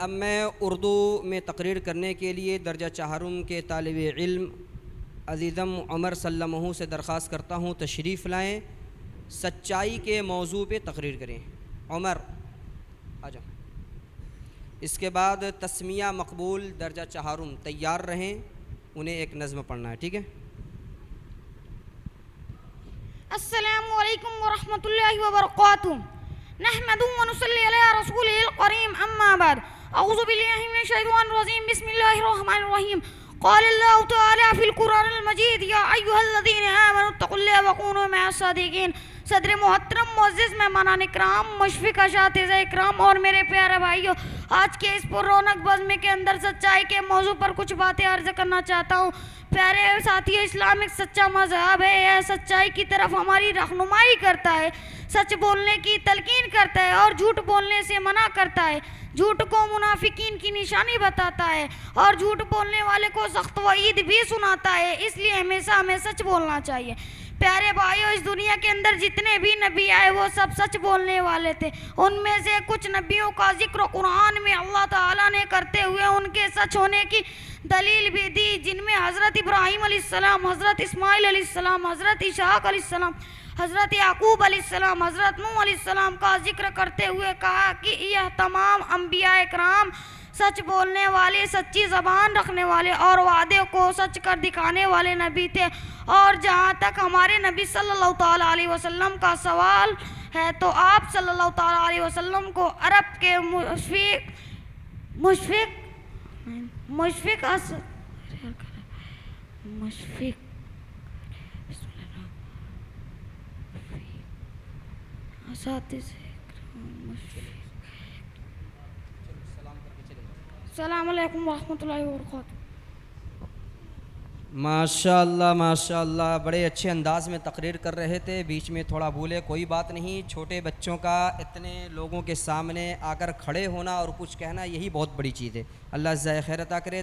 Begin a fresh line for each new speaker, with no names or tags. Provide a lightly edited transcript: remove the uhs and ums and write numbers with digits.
اب میں اردو میں تقریر کرنے کے لیے درجہ چہارم کے طالب علم عزیزم عمر سلمہ سے درخواست کرتا ہوں تشریف لائیں، سچائی کے موضوع پہ تقریر کریں۔ عمر آ جاؤ۔ اس کے بعد تسمیہ مقبول درجہ چہارم تیار رہیں، انہیں ایک نظم پڑھنا ہے، ٹھیک ہے؟
السلام علیکم ورحمۃ اللہ وبرکاتہ۔ نحمد و نصلی علی رسول الکریم، اما بعد، اعوذ باللہ من الشیطان الرجیم، بسم اللہ الرحمن الرحیم۔ قال اللہ تعالی فی القرآن المجید، یا ایھا الذین آمنوا اتقوا اللہ وکونوا مع الصادقین۔ صدر محترم، معزز مہمانان اکرام، مشفق اساتذہ اکرام اور میرے پیارے بھائیوں، آج کے اس پر رونق بزم کے اندر سچائی کے موضوع پر کچھ باتیں عرض کرنا چاہتا ہوں۔ پیارے ساتھیو، اسلام ایک سچا مذہب ہے، یہ سچائی کی طرف ہماری رہنمائی کرتا ہے، سچ بولنے کی تلقین کرتا ہے اور جھوٹ بولنے سے منع کرتا ہے، جھوٹ کو منافقین کی نشانی بتاتا ہے اور جھوٹ بولنے والے کو سخت وعید بھی سناتا ہے، اس لیے ہمیشہ ہمیں سچ بولنا چاہیے۔ پیارے بھائیو، اس دنیا کے اندر جتنے بھی نبی آئے وہ سب سچ بولنے والے تھے۔ ان میں سے کچھ نبیوں کا ذکر قرآن میں اللہ تعالیٰ نے کرتے ہوئے ان کے سچ ہونے کی دلیل بھی دی، جن میں حضرت ابراہیم علیہ السلام، حضرت اسماعیل علیہ السلام، حضرت اسحاق علیہ السلام، حضرت یعقوب علیہ السلام، حضرت نوح علیہ السلام کا ذکر کرتے ہوئے کہا کہ یہ تمام انبیاء کرام سچ بولنے والے، سچی زبان رکھنے والے اور وعدے کو سچ کر دکھانے والے نبی تھے۔ اور جہاں تک ہمارے نبی صلی اللہ تعالیٰ علیہ وسلم کا سوال ہے تو آپ صلی اللہ تعالیٰ علیہ وسلم کو عرب کے السلام علیکم ورحمۃ اللہ وبرکاتہ۔
ماشاء اللہ ماشاء اللہ، بڑے اچھے انداز میں تقریر کر رہے تھے، بیچ میں تھوڑا بھولے کوئی بات نہیں۔ چھوٹے بچوں کا اتنے لوگوں کے سامنے آ کر کھڑے ہونا اور کچھ کہنا، یہی بہت بڑی چیز ہے۔ اللہ جزائے خیر عطا کرے۔